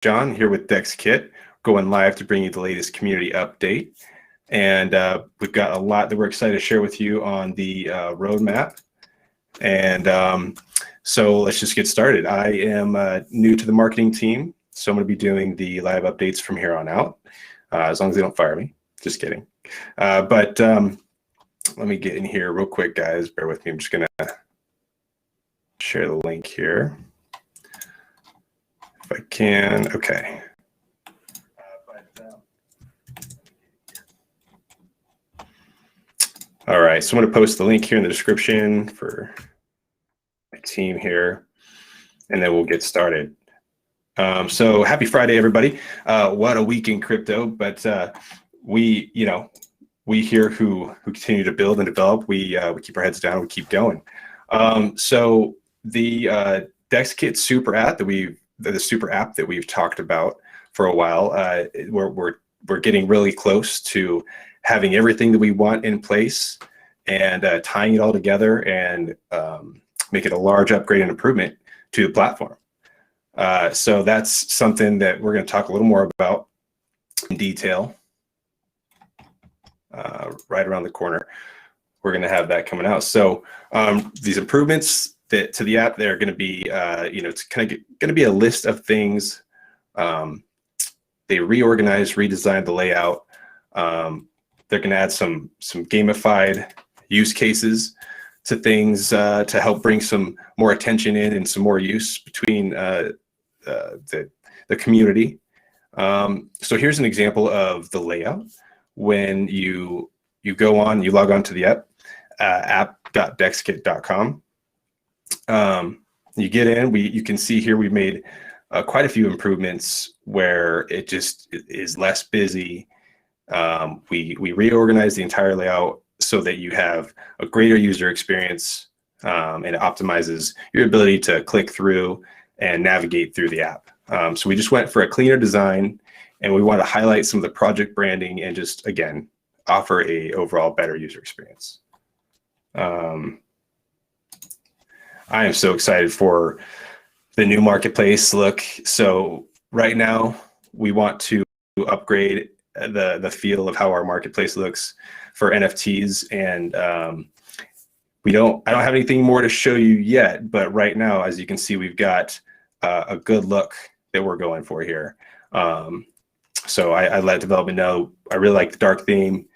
John here with Dexkit, going live to bring you the latest community update. And we've got a lot that we're excited to share with you on the roadmap. And so let's just get started. I am new to the marketing team, so I'm going to be doing the live updates from here on out, as long as they don't fire me. Just kidding. But let me get in here real quick, guys. Bear with me. I'm just going to share the link here. If I can, okay. All right, so I'm going to post the link here in the description for my team here, and then we'll get started. So happy Friday, everybody. What a week in crypto, but we here who continue to build and develop, we keep our heads down, we keep going. So the Dexkit super app that we've talked about for a while, we're getting really close to having everything that we want in place and tying it all together and make it a large upgrade and improvement to the platform. So that's something that we're going to talk a little more about in detail. Right around the corner, we're going to have that coming out. So these improvements to the app, they're going to be, it's kind of going to be a list of things. They reorganized, redesigned the layout. They're going to add some gamified use cases to things to help bring some more attention in and some more use between the community. So here's an example of the layout. When you go on, you log on to the app, app.dexkit.com. You get in, you can see here we've made quite a few improvements where it just is less busy. We reorganized the entire layout so that you have a greater user experience, and it optimizes your ability to click through and navigate through the app. So we just went for a cleaner design, and we want to highlight some of the project branding and just, again, offer a overall better user experience. I am so excited for the new marketplace look. So right now, we want to upgrade the feel of how our marketplace looks for NFTs, and I don't have anything more to show you yet, but right now, as you can see, we've got a good look that we're going for here. So I let development know I really like the dark theme.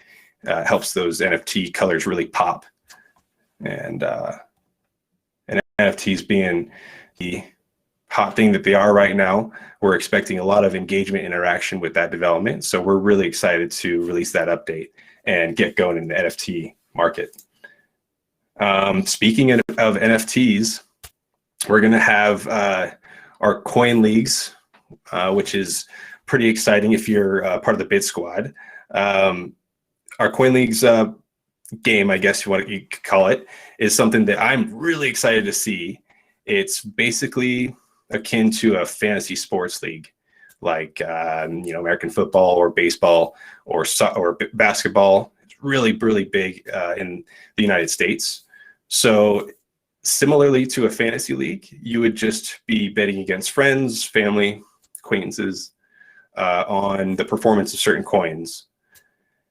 Helps those NFT colors really pop, and NFTs being the hot thing that they are right now, we're expecting a lot of engagement interaction with that development. So we're really excited to release that update and get going in the NFT market. Speaking of NFTs, we're going to have our coin leagues, which is pretty exciting if you're part of the Bit Squad. Our coin leagues game, I guess you could call it, is something that I'm really excited to see. It's basically akin to a fantasy sports league, like American football or baseball or basketball. It's really, really big in the United States. So similarly to a fantasy league, you would just be betting against friends, family, acquaintances on the performance of certain coins.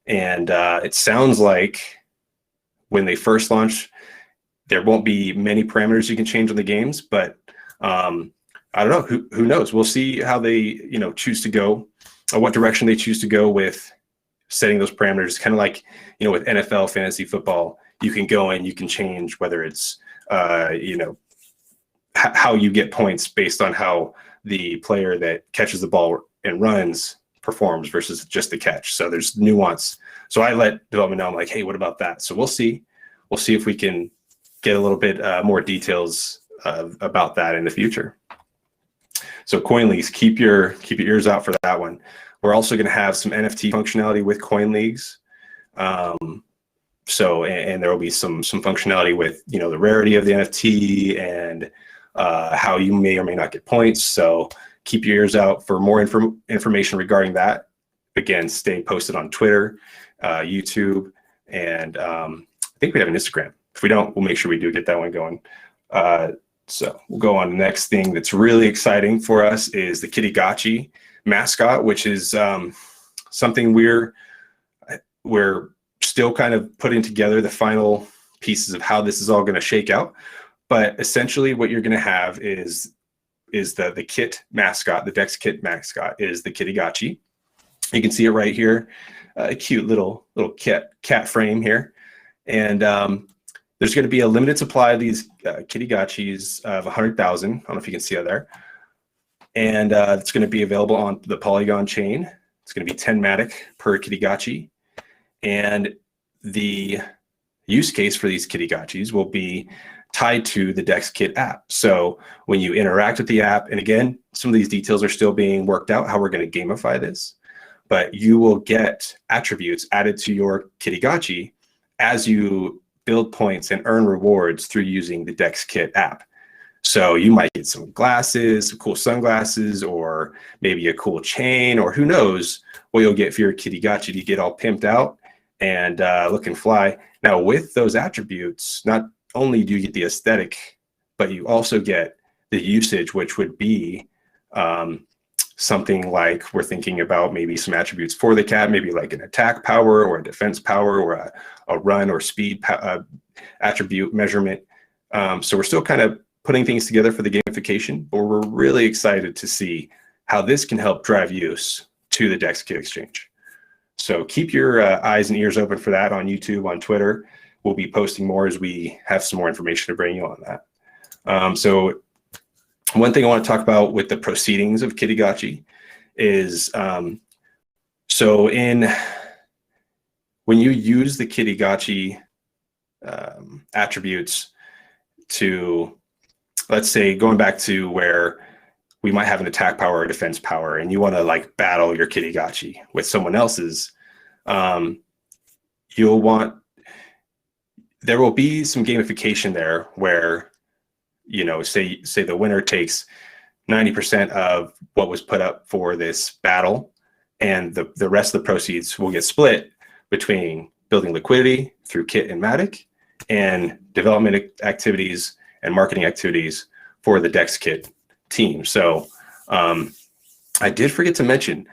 And it sounds like when they first launch, there won't be many parameters you can change on the games, but I don't know, who knows? We'll see how they choose to go, or what direction they choose to go with setting those parameters. Kind of like with NFL fantasy football, you can go and you can change whether it's how you get points based on how the player that catches the ball and runs performs versus just the catch. So there's nuance. So I let development know, I'm like, hey, what about that? So we'll see if we can get a little bit more details about that in the future. So coin leagues, keep your ears out for that one. We're also going to have some NFT functionality with coin leagues. So and there will be some functionality with the rarity of the NFT and how you may or may not get points. So keep your ears out for more information regarding that. Again, staying posted on Twitter, YouTube, and I think we have an Instagram. If we don't, we'll make sure we do get that one going. So we'll go on to the next thing that's really exciting for us is the Kittygotchi mascot, which is something we're still kind of putting together the final pieces of how this is all going to shake out. But essentially what you're going to have is the kit mascot, the Dexkit mascot is the Kittygotchi. You can see it right here, a cute little cat frame here. And there's going to be a limited supply of these Kittygotchis of 100,000. I don't know if you can see it there. And it's going to be available on the Polygon chain. It's going to be 10 Matic per Kittygotchi. And the use case for these Kittygotchis will be tied to the Dexkit app. So when you interact with the app, and again, some of these details are still being worked out, how we're going to gamify this, but you will get attributes added to your Kittygotchi as you build points and earn rewards through using the Dexkit app. So you might get some glasses, some cool sunglasses, or maybe a cool chain, or who knows what you'll get for your Kittygotchi to get all pimped out and look and fly. Now with those attributes, not only do you get the aesthetic, but you also get the usage, which would be something like we're thinking about maybe some attributes for the cat, maybe like an attack power or a defense power or a run or speed attribute measurement. So we're still kind of putting things together for the gamification, but we're really excited to see how this can help drive use to the Dexkit exchange. So keep your eyes and ears open for that on YouTube, on Twitter. We'll be posting more as we have some more information to bring you on that. So one thing I want to talk about with the proceedings of Kittygotchi is, so when you use the Kittygotchi attributes to, let's say, going back to where we might have an attack power or defense power, and you want to like battle your Kittygotchi with someone else's, there will be some gamification there where, you know, say the winner takes 90% of what was put up for this battle, and the rest of the proceeds will get split between building liquidity through Kit and Matic and development activities and marketing activities for the Dexkit team. So I did forget to mention,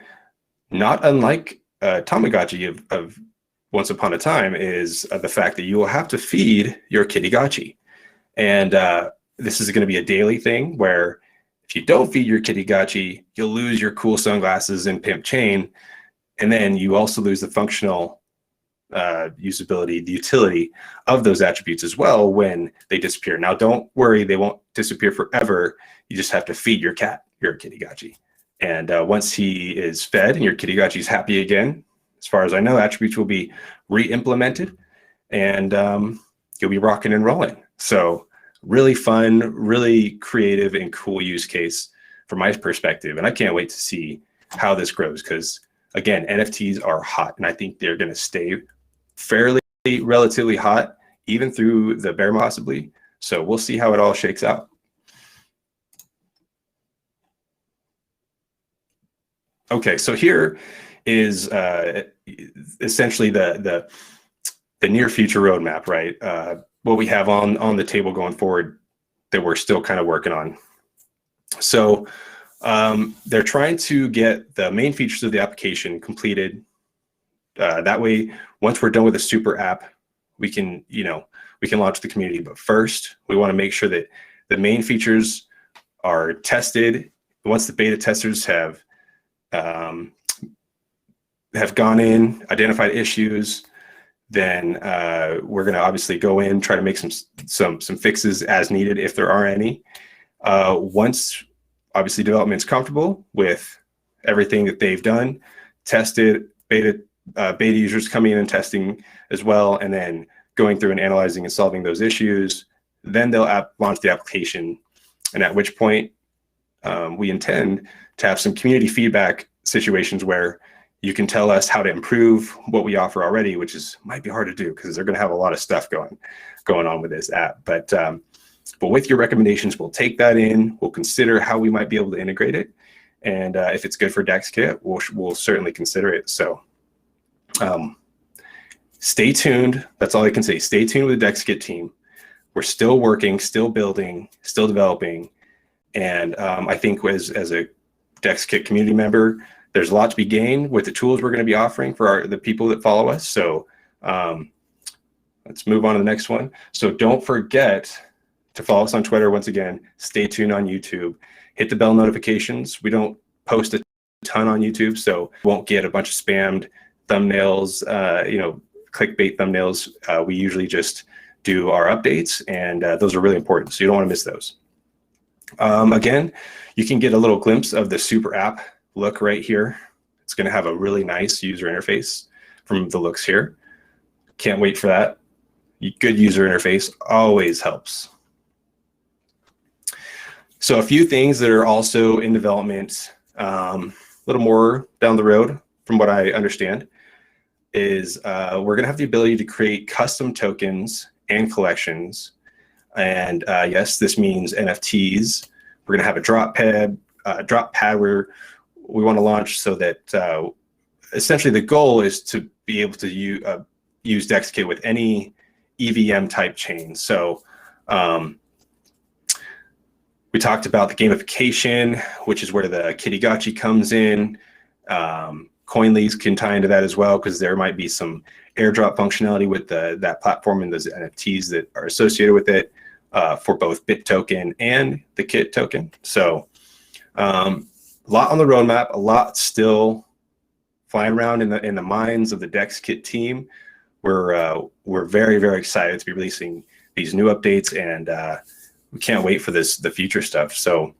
not unlike Tamagotchi of Once Upon a Time, is the fact that you will have to feed your Kittygotchi. And this is going to be a daily thing where if you don't feed your Kittygotchi, you'll lose your cool sunglasses and pimp chain. And then you also lose the functional usability, the utility of those attributes as well when they disappear. Now, don't worry, they won't disappear forever. You just have to feed your cat, your Kittygotchi. And once he is fed and your Kittygotchi is happy again, as far as I know, attributes will be re-implemented and you'll be rocking and rolling. So really fun, really creative and cool use case from my perspective. And I can't wait to see how this grows because, again, NFTs are hot and I think they're going to stay relatively hot even through the bear possibly. So we'll see how it all shakes out. Okay, so here is essentially the near future roadmap, right? What we have on the table going forward that we're still kind of working on. So they're trying to get the main features of the application completed. That way, once we're done with the super app, we can launch the community. But first, we want to make sure that the main features are tested. Once the beta testers have gone in, identified issues, then we're going to obviously go in, try to make some fixes as needed if there are any. Once obviously development's comfortable with everything that they've done, tested, beta users coming in and testing as well, and then going through and analyzing and solving those issues, then they'll launch the application. And at which point we intend to have some community feedback situations where you can tell us how to improve what we offer already, which might be hard to do because they're going to have a lot of stuff going on with this app. But with your recommendations, we'll take that in. We'll consider how we might be able to integrate it, and if it's good for Dexkit, we'll certainly consider it. So stay tuned. That's all I can say. Stay tuned with the Dexkit team. we're still working, still building, still developing. And I think as a Dexkit community member, there's a lot to be gained with the tools we're going to be offering for the people that follow us. So let's move on to the next one. So don't forget to follow us on Twitter. Once again, stay tuned on YouTube. Hit the bell notifications. We don't post a ton on YouTube, so you won't get a bunch of spammed thumbnails, clickbait thumbnails. We usually just do our updates, and those are really important, so you don't want to miss those. Again, you can get a little glimpse of the super app look right here. It's going to have a really nice user interface from the looks here. Can't wait for that. Good user interface always helps. So a few things that are also in development, a little more down the road from what I understand, is we're going to have the ability to create custom tokens and collections. And yes, this means NFTs. We're going to have a drop pad where we want to launch, so that essentially the goal is to be able to use Dexkit with any EVM type chain. So we talked about the gamification, which is where the Kittygotchi comes in. Coin leagues can tie into that as well, because there might be some airdrop functionality with that platform and those NFTs that are associated with it for both Bit token and the Kit token. So a lot on the roadmap, a lot still flying around in the minds of the Dexkit team. We're very, very excited to be releasing these new updates, and we can't wait for the future stuff. So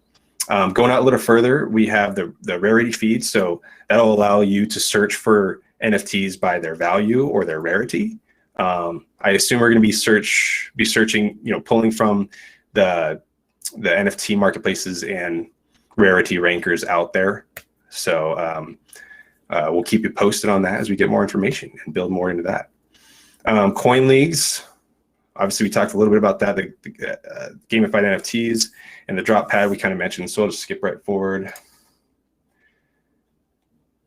going out a little further, we have the rarity feed. So that'll allow you to search for NFTs by their value or their rarity. I assume we're going to be searching, pulling from the NFT marketplaces and rarity rankers out there. So we'll keep you posted on that as we get more information and build more into that. Coin leagues, obviously we talked a little bit about that, the gamified NFTs and the drop pad we kind of mentioned, so I'll just skip right forward.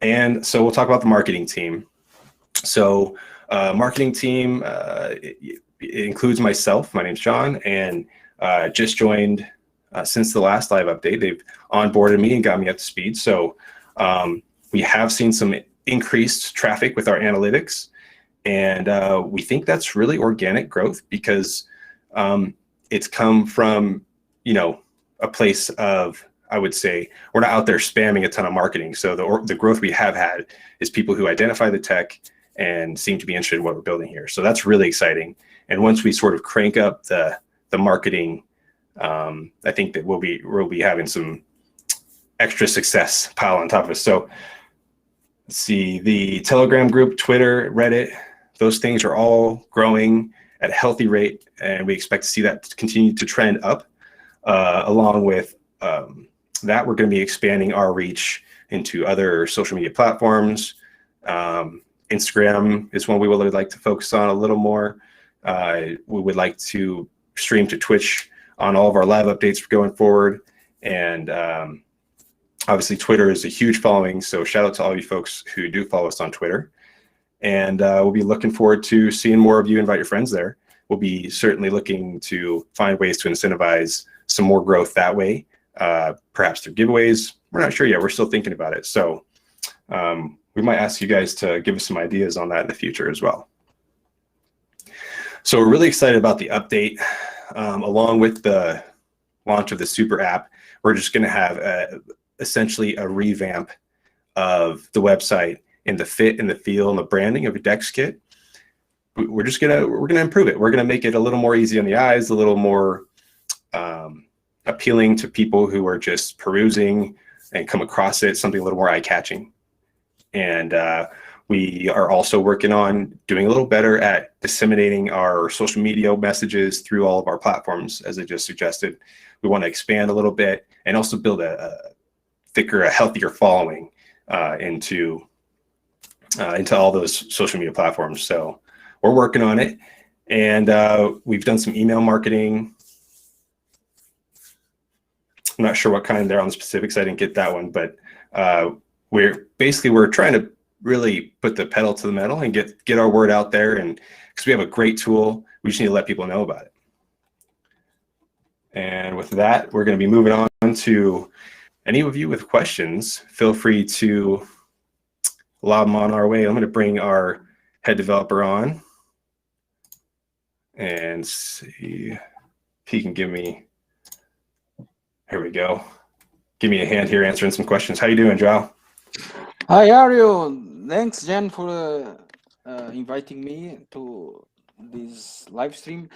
And so we'll talk about the marketing team. So marketing team, it includes myself. My name's John, and just joined since the last live update. They've onboarded me and got me up to speed. So we have seen some increased traffic with our analytics, and we think that's really organic growth, because it's come from, a place of, I would say, we're not out there spamming a ton of marketing. So the growth we have had is people who identify the tech and seem to be interested in what we're building here. So that's really exciting. And once we sort of crank up the marketing, I think that we'll be having some extra success pile on top of us. So let's see, the Telegram group, Twitter, Reddit, those things are all growing at a healthy rate, and we expect to see that continue to trend up. Along with that, we're going to be expanding our reach into other social media platforms. Instagram is one we would like to focus on a little more. We would like to stream to Twitch on all of our live updates going forward. And obviously Twitter is a huge following, so shout out to all you folks who do follow us on Twitter. And we'll be looking forward to seeing more of you. Invite your friends there. We'll be certainly looking to find ways to incentivize some more growth that way, perhaps through giveaways. We're not sure yet. We're still thinking about it. So we might ask you guys to give us some ideas on that in the future as well. So we're really excited about the update. Along with the launch of the super app, we're just going to have essentially a revamp of the website and the fit and the feel and the branding of a Dexkit. We're gonna improve it. We're gonna make it a little more easy on the eyes, a little more appealing to people who are just perusing and come across it, something a little more eye-catching. And we are also working on doing a little better at disseminating our social media messages through all of our platforms, as I just suggested. We want to expand a little bit and also build a thicker, a healthier following into all those social media platforms. So we're working on it, and we've done some email marketing. I'm not sure what kind there on the specifics. I didn't get that one, but we're trying to really put the pedal to the metal and get our word out there, and because we have a great tool, we just need to let people know about it. And with that, we're going to be moving on to any of you with questions. Feel free to lob them on our way. I'm going to bring our head developer on and see if he can give me, here we go. Give me a hand here answering some questions. How you doing, Joao? Hi, how are you? Thanks, Jen, for inviting me to this live stream.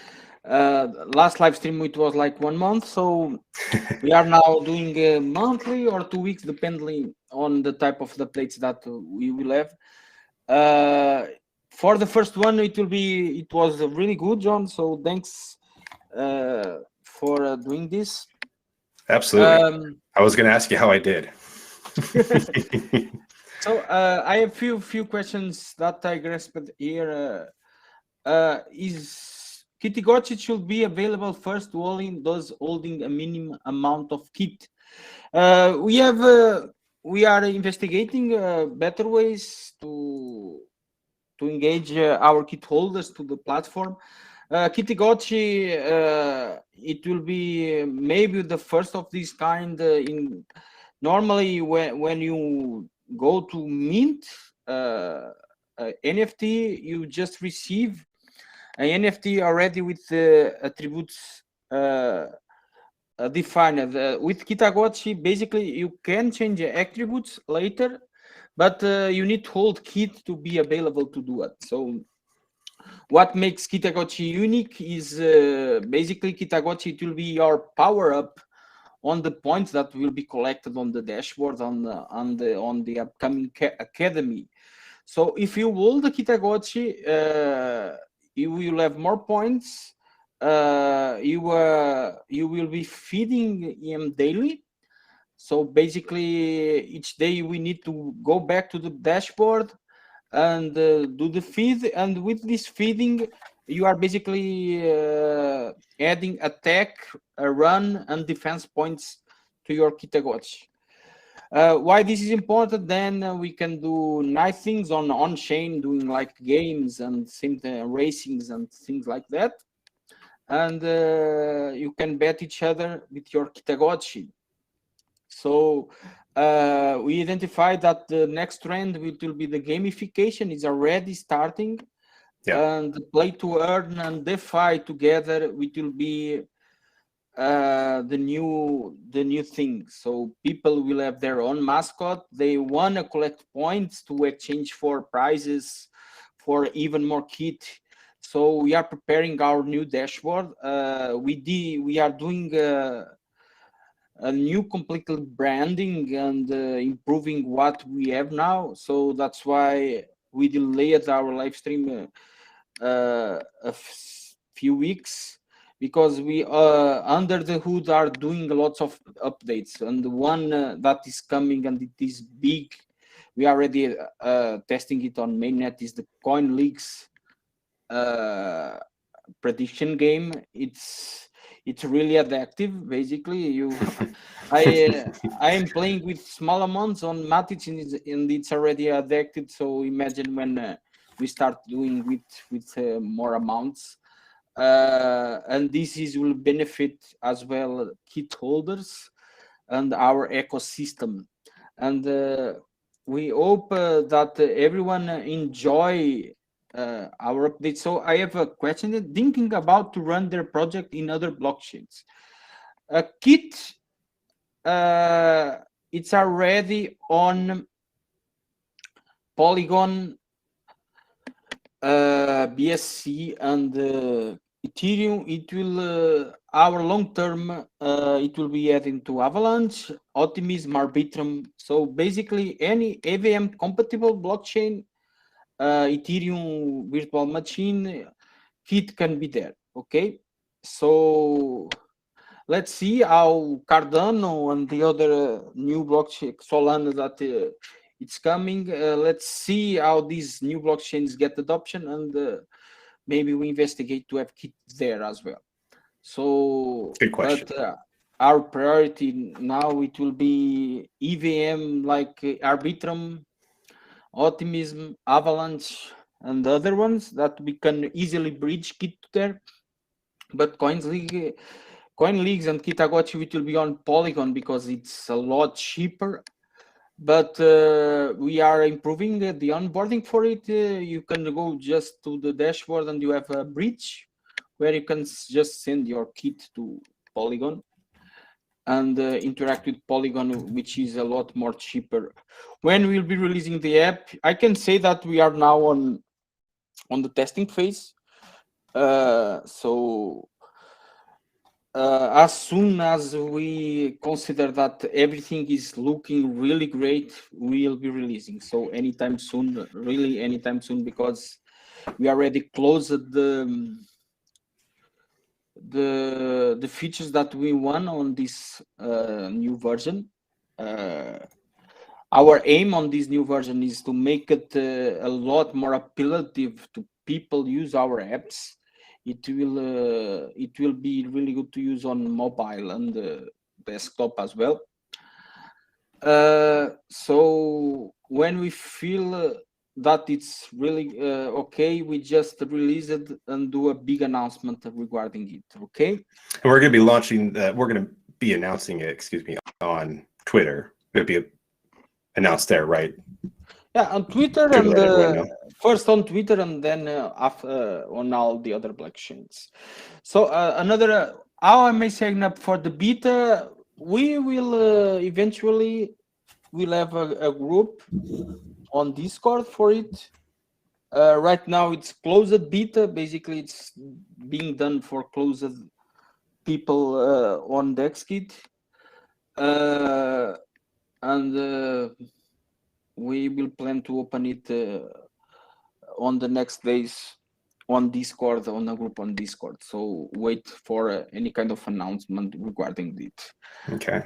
Last live stream, it was like 1 month, so we are now doing monthly or 2 weeks, depending on the type of the updates that we will have. For the first one, it was really good, John. So thanks for doing this. Absolutely. I was going to ask you how I did. So I have few questions that I grasped here. Is Kittygotchi should be available first to only those holding a minimum amount of kit? We are investigating better ways to engage our kit holders to the platform. Kittygotchi, it will be maybe the first of this kind. Normally, when you go to mint NFT, you just receive an NFT already with the attributes defined. With Kittygotchi, basically you can change the attributes later, but you need to hold kit to be available to do it. So what makes Kittygotchi unique is basically Kittygotchi, it will be your power up on the points that will be collected on the dashboard on the upcoming academy. So if you hold the Kittygotchi, you will have more points. You will be feeding him daily. So basically, each day we need to go back to the dashboard and do the feed. And with this feeding, you are basically adding attack, run, and defense points to your Kittygotchi. Why this is important? Then we can do nice things on chain, doing like games and racings and things like that. And you can bet each other with your Kittygotchi. So we identified that the next trend will be the gamification is already starting. Yeah. And play to earn and DeFi together, it will be the new thing. So people will have their own mascot. They want to collect points to exchange for prizes, for even more kit. So we are preparing our new dashboard. We are doing a new completely branding and improving what we have now. So that's why we delayed our live stream a few weeks, because we under the hood are doing lots of updates, and the one that is coming and it is big, we are already testing it on mainnet, is the coin leaks prediction game. It's really addictive. Basically, I am playing with small amounts on Matic, and it's already addicted. So imagine when we start doing with more amounts, and this will benefit as well kit holders and our ecosystem. And we hope that everyone enjoy our update. So I have a question: thinking about to run their project in other blockchains. Kit, it's already on Polygon, BSC, and Ethereum. It will our long term. It will be adding to Avalanche, Optimism, Arbitrum. So basically, any AVM compatible blockchain, Ethereum virtual machine, Kit can be there. Okay, so let's see how Cardano and the other new blockchain, Solana, that it's coming. Let's see how these new blockchains get adoption, and maybe we investigate to have Kit there as well. So, good question. But our priority now, it will be EVM like Arbitrum, Optimism, Avalanche, and other ones that we can easily bridge Kit there. But Coin Leaks and Kittygotchi, it will be on Polygon because it's a lot cheaper. But we are improving the onboarding for it. You can go just to the dashboard and you have a bridge where you can just send your kit to Polygon and interact with Polygon, which is a lot more cheaper. When we'll be releasing the app, I can say that we are now on the testing phase. As soon as we consider that everything is looking really great, we'll be releasing. So anytime soon, really anytime soon, because we already closed the features that we want on this new version. Our aim on this new version is to make it a lot more appealing to people use our apps. It will be really good to use on mobile and desktop as well. So when we feel that it's really okay, we just release it and do a big announcement regarding it. Okay. And we're going to be launching that. We're going to be announcing it. Excuse me, on Twitter. It'll be announced there, right? Yeah, on Twitter and first on Twitter and then after on all the other blockchains. So another, how am I signing up for the beta? We will eventually we'll have a group on Discord for it. Right now it's closed beta. Basically, it's being done for closed people on Dexkit, and we will plan to open it on the next days on Discord, on a group on Discord. So wait for any kind of announcement regarding it. Okay.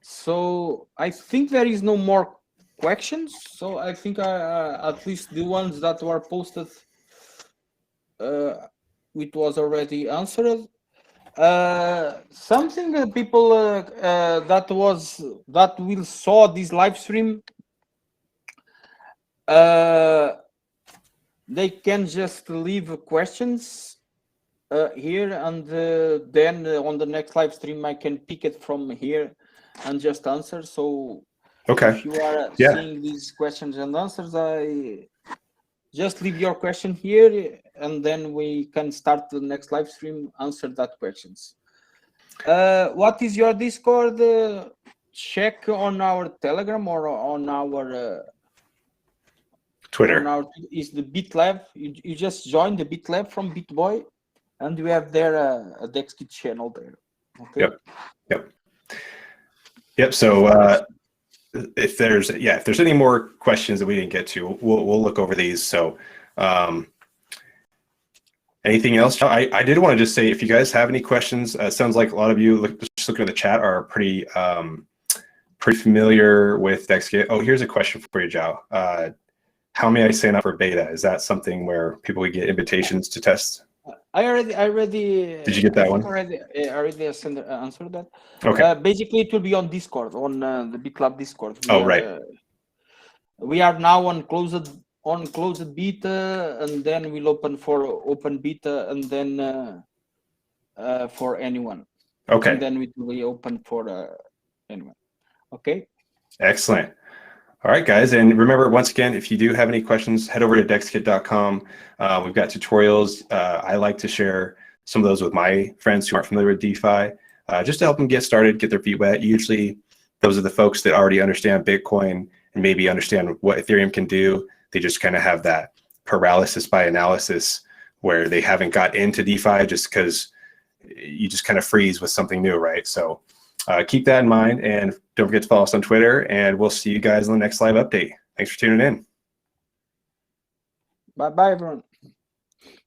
So I think there is no more questions. So I think at least the ones that were posted, it was already answered. Something people that will saw this live stream, they can just leave questions here, and then on the next live stream I can pick it from here and just answer. So okay, if you are seeing these questions and answers, I just leave your question here, and then we can start the next live stream, answer that questions. What is your Discord? Check on our Telegram or on our Twitter. Is the BitLab. You just join the BitLab from BitBoy, and we have there a Dexkit channel there. Okay. Yep. So if there's any more questions that we didn't get to, we'll look over these. So anything else? I did want to just say, if you guys have any questions, sounds like a lot of you, just looking at the chat, are pretty familiar with Dexkit. Oh, here's a question for you, João. How may I sign up for beta? Is that something where people would get invitations to test? I already. Did you get that one? Already answered that. Okay. Basically, it will be on Discord, on the BitLab Discord. Right. We are now on closed beta, and then we'll open for open beta, and then for anyone. Okay. And then it will be open for anyone. Okay. Excellent. All right, guys. And remember, once again, if you do have any questions, head over to dexkit.com. We've got tutorials. I like to share some of those with my friends who aren't familiar with DeFi, just to help them get started, get their feet wet. Usually, those are the folks that already understand Bitcoin and maybe understand what Ethereum can do. They just kind of have that paralysis by analysis where they haven't got into DeFi just because you just kind of freeze with something new, right? So keep that in mind, and don't forget to follow us on Twitter, and we'll see you guys in the next live update. Thanks for tuning in. Bye, everyone.